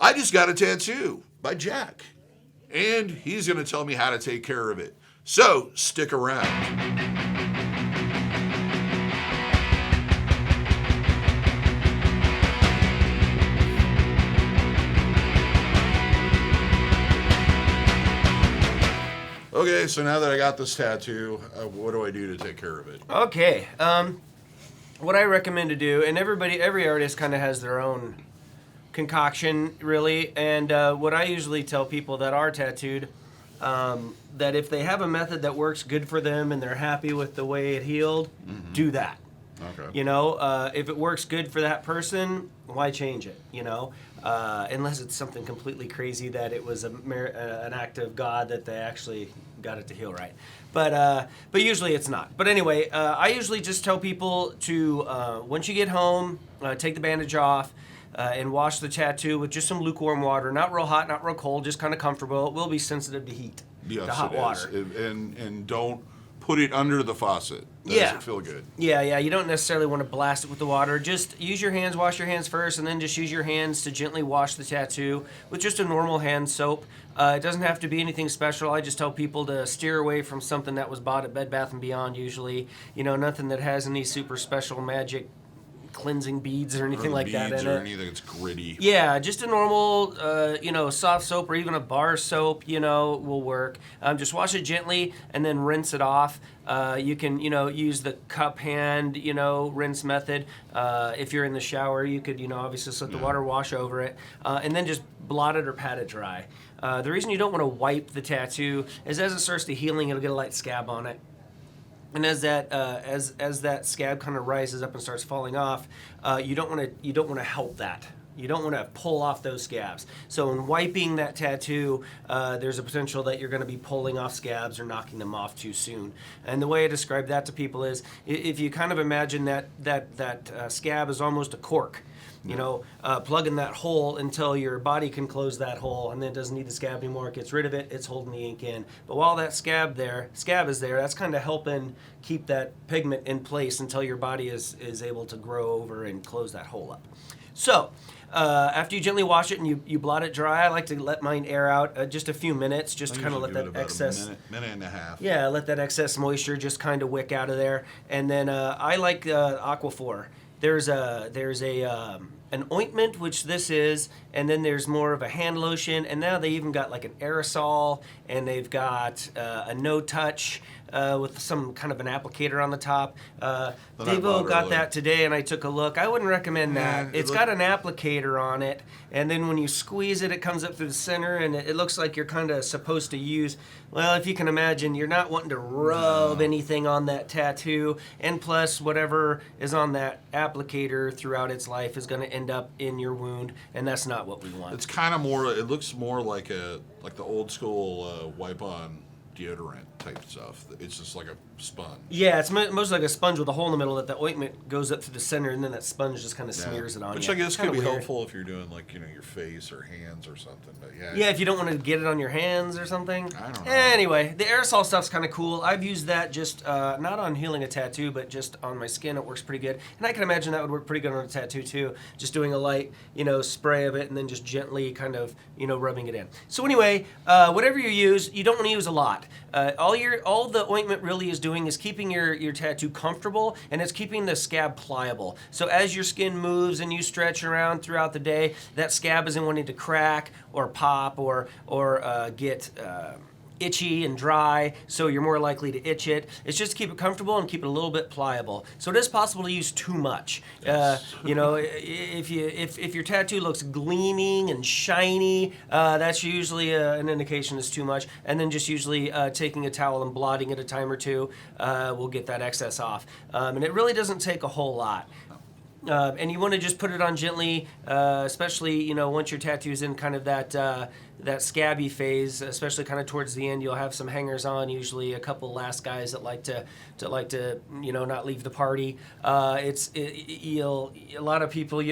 I just got a tattoo by Jack, and he's going to tell me how to take care of it. So stick around. Okay, so now that I got this tattoo, what do I do to take care of it? Okay, what I recommend to do, and every artist kind of has their own concoction, really, and what I usually tell people that are tattooed, that if they have a method that works good for them and they're happy with the way it healed, do that. Okay. You know, if it works good for that person, why change it? You know, unless it's something completely crazy that it was an act of God that they actually got it to heal right. But usually it's not. But anyway, I usually just tell people to once you get home, take the bandage off. And wash the tattoo with just some lukewarm water, not real hot, not real cold, just kind of comfortable. It will be sensitive to heat, yes, to hot water. And don't put it under the faucet. Doesn't feel good. Yeah. You don't necessarily want to blast it with the water. Just use your hands, wash your hands first, and then just use your hands to gently wash the tattoo with just a normal hand soap. It doesn't have to be anything special. I just tell people to steer away from something that was bought at Bed Bath & Beyond usually. You know, nothing that has any super special magic cleansing beads or anything like that in it. Or anything that's gritty. Yeah, just a normal, soft soap or even a bar soap, will work. Just wash it gently and then rinse it off. You can, use the cup hand, rinse method. If you're in the shower, you could, obviously just let the water wash over it, and then just blot it or pat it dry. The reason you don't want to wipe the tattoo is as it starts to healing, it'll get a light scab on it. And as that scab kind of rises up and starts falling off, you don't want to help that. You don't want to pull off those scabs. So in wiping that tattoo, there's a potential that you're going to be pulling off scabs or knocking them off too soon. And the way I describe that to people is, if you kind of imagine that scab is almost a cork. Plug in that hole until your body can close that hole, and then it doesn't need the scab anymore. It gets rid of it. It's holding the ink in. But while that scab is there, that's kind of helping keep that pigment in place until your body is able to grow over and close that hole up. So after you gently wash it and you blot it dry, I like to let mine air out just a few minutes, just to kind of let that excess minute and a half. Yeah, let that excess moisture just kind of wick out of there. And then I like Aquaphor. There's an ointment, which this is, and then there's more of a hand lotion, and now they even got like an aerosol, and they've got a no-touch with some kind of an applicator on the top. DaVo got that today, and I took a look. I wouldn't recommend that. It's got an applicator on it, and then when you squeeze it, it comes up through the center, and it looks like you're kind of supposed to use, well, if you can imagine, you're not wanting to rub anything on that tattoo, and plus whatever is on that applicator throughout its life is going to end up in your wound, and that's not what we want. It's kind of more, it looks more like the old school wipe-on deodorant type stuff. It's just like a sponge. Yeah, it's mostly like a sponge with a hole in the middle that the ointment goes up through the center, and then that sponge just kind of smears it on Which you. I guess could be helpful if you're doing your face or hands or something. But yeah, if you don't want to get it on your hands or something. I don't know. Anyway, the aerosol stuff's kind of cool. I've used that just not on healing a tattoo, but just on my skin. It works pretty good, and I can imagine that would work pretty good on a tattoo too. Just doing a light, spray of it, and then just gently kind of, rubbing it in. So anyway, whatever you use, you don't want to use a lot. All the ointment really is doing is keeping your tattoo comfortable, and it's keeping the scab pliable. So as your skin moves and you stretch around throughout the day, that scab isn't wanting to crack or pop or get itchy and dry, so you're more likely to itch it. It's just to keep it comfortable and keep it a little bit pliable. So it is possible to use too much. Yes. If your tattoo looks gleaming and shiny, that's usually an indication it's too much. And then just usually taking a towel and blotting it a time or two will get that excess off. And it really doesn't take a whole lot. And you want to just put it on gently, especially once your tattoo's in kind of that scabby phase, especially kind of towards the end. You'll have some hangers on, usually a couple last guys that like to not leave the party. A lot of people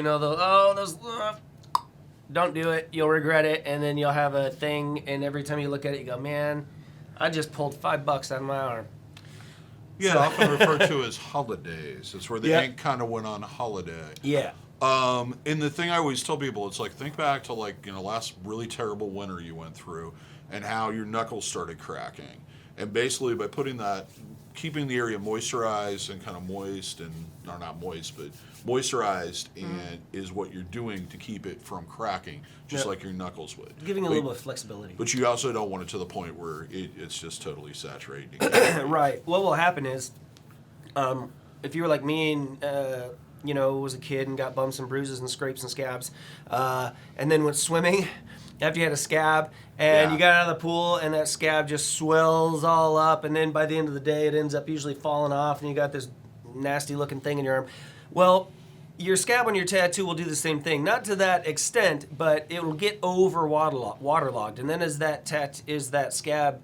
don't do it. You'll regret it, and then you'll have a thing, and every time you look at it, you go, man, I just pulled $5 out of my arm. Yeah, often referred to as holidays. It's where the ink kind of went on holiday. Yeah. And the thing I always tell people, it's like, think back to like, last really terrible winter you went through and how your knuckles started cracking. And basically by keeping the area moisturized and kind of moist and, or not moist, but moisturized and is what you're doing to keep it from cracking, just like your knuckles would. Giving a little bit of flexibility. But you also don't want it to the point where it's just totally saturated. Right. What will happen is, if you were like me and, was a kid and got bumps and bruises and scrapes and scabs, and then went swimming after you had a scab, and you got out of the pool and that scab just swells all up, and then by the end of the day it ends up usually falling off and you got this nasty looking thing in your arm. Well, your scab on your tattoo will do the same thing, not to that extent, but it will get over waterlogged, and then as that scab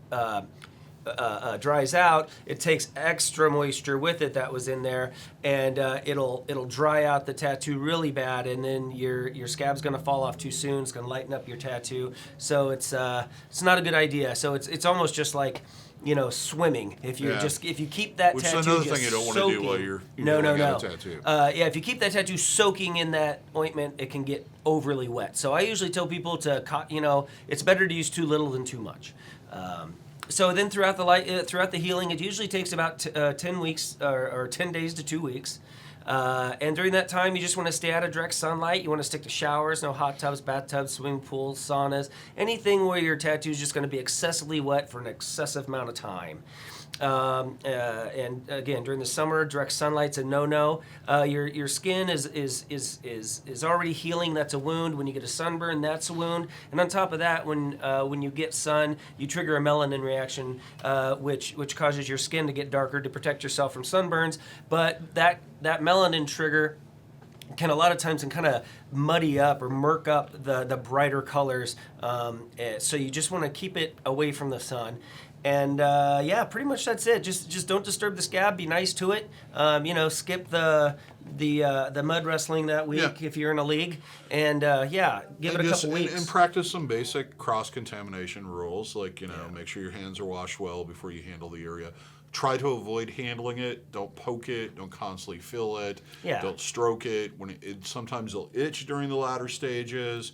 dries out, it takes extra moisture with it that was in there, and it'll dry out the tattoo really bad, and then your scab's going to fall off too soon. It's going to lighten up your tattoo, so it's not a good idea. So it's almost just like swimming. If you keep that tattoo, which is another thing you don't want to do while you're filling out a tattoo. If you keep that tattoo soaking in that ointment, it can get overly wet. So I usually tell people it's better to use too little than too much. So then throughout the healing, it usually takes about 10 weeks or 10 days to 2 weeks. And during that time, you just want to stay out of direct sunlight. You want to stick to showers, no hot tubs, bathtubs, swimming pools, saunas, anything where your tattoo is just going to be excessively wet for an excessive amount of time. And again, during the summer, direct sunlight's a no-no. Your skin is already healing. That's a wound. When you get a sunburn, that's a wound. And on top of that, when you get sun, you trigger a melanin reaction, which causes your skin to get darker to protect yourself from sunburns. But that melanin trigger can a lot of times kind of muddy up or murk up the brighter colors. So you just want to keep it away from the sun. And pretty much that's it. Just don't disturb the scab. Be nice to it. Skip the mud wrestling that week if you're in a league. And give it a couple weeks. And practice some basic cross-contamination rules, like make sure your hands are washed well before you handle the area. Try to avoid handling it. Don't poke it. Don't constantly feel it. Yeah. Don't stroke it. Sometimes it'll itch during the latter stages.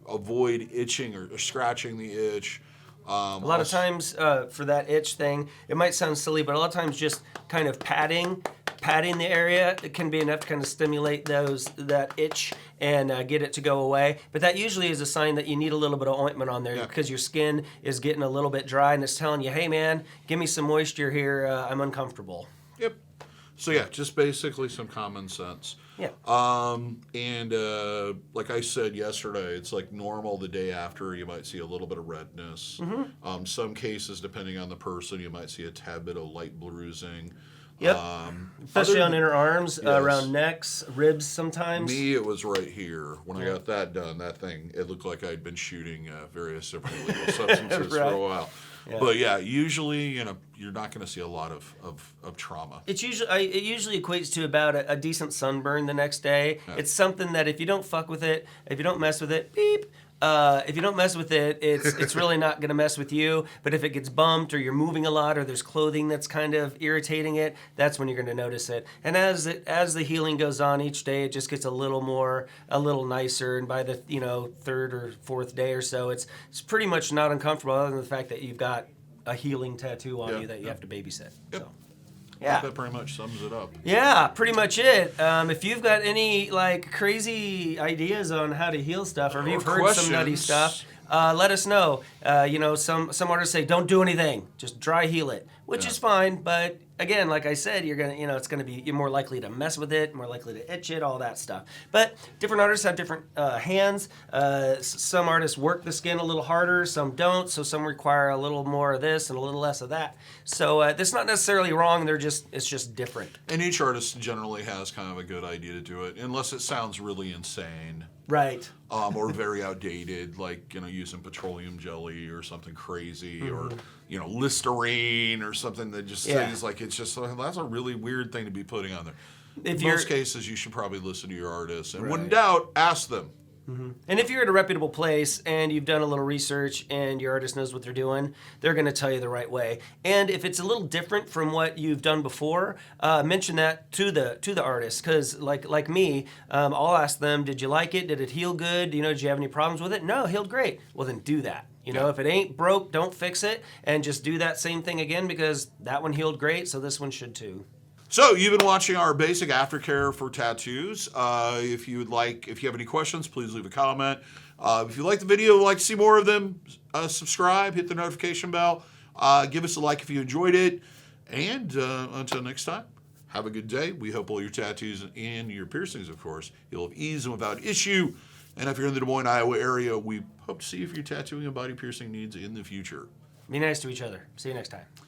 Avoid itching or scratching the itch. A lot of times for that itch thing, it might sound silly, but a lot of times just kind of patting the area, it can be enough to kind of stimulate that itch and get it to go away. But that usually is a sign that you need a little bit of ointment on there because your skin is getting a little bit dry and it's telling you, hey man, give me some moisture here, I'm uncomfortable. Yep. So just basically some common sense. Yeah. And like I said yesterday, it's like normal the day after you might see a little bit of redness. Mm-hmm. Some cases, depending on the person, you might see a tad bit of light bruising. Yep. Especially on inner arms, around necks, ribs sometimes. Me, it was right here. When I got that done, that thing, it looked like I'd been shooting various different illegal substances for a while. Yeah. But usually, you're not going to see a lot of trauma. It usually equates to about a decent sunburn the next day. Yeah. It's something that if you don't fuck with it, if you don't mess with it, beep. If you don't mess with it, it's really not going to mess with you. But if it gets bumped or you're moving a lot or there's clothing that's kind of irritating it, that's when you're going to notice it. And as the healing goes on each day, it just gets a little nicer. And by the third or fourth day or so, it's pretty much not uncomfortable, other than the fact that you've got a healing tattoo on you that you have to babysit. Yep. So. Yeah. That pretty much sums it up. Yeah, pretty much it. If you've got any crazy ideas on how to heal stuff, or if you've heard some nutty stuff, let us know. Some artists say don't do anything, just dry heal it, which is fine. But again, like I said, you're more likely to mess with it, more likely to itch it, all that stuff. But different artists have different hands. Some artists work the skin a little harder, some don't. So some require a little more of this and a little less of that. So that's not necessarily wrong. It's just different. And each artist generally has kind of a good idea to do it, unless it sounds really insane. Right. Or very outdated, like using petroleum jelly or something crazy, or Listerine or something that just seems like it's just that's a really weird thing to be putting on there. In most cases, you should probably listen to your artists, and when in doubt, ask them. And if you're at a reputable place and you've done a little research and your artist knows what they're doing, they're going to tell you the right way. And if it's a little different from what you've done before, mention that to the artist. Because like me, I'll ask them, did you like it? Did it heal good? Did you have any problems with it? No, it healed great. Well, then do that. If it ain't broke, don't fix it, and just do that same thing again because that one healed great, so this one should too. So you've been watching our basic aftercare for tattoos. If you have any questions, please leave a comment. If you like the video, like to see more of them, subscribe, hit the notification bell, give us a like if you enjoyed it, and until next time, have a good day. We hope all your tattoos and your piercings, of course, you'll have ease and without issue. And if you're in the Des Moines, Iowa area, we hope to see if your tattooing and body piercing needs in the future. Be nice to each other. See you next time.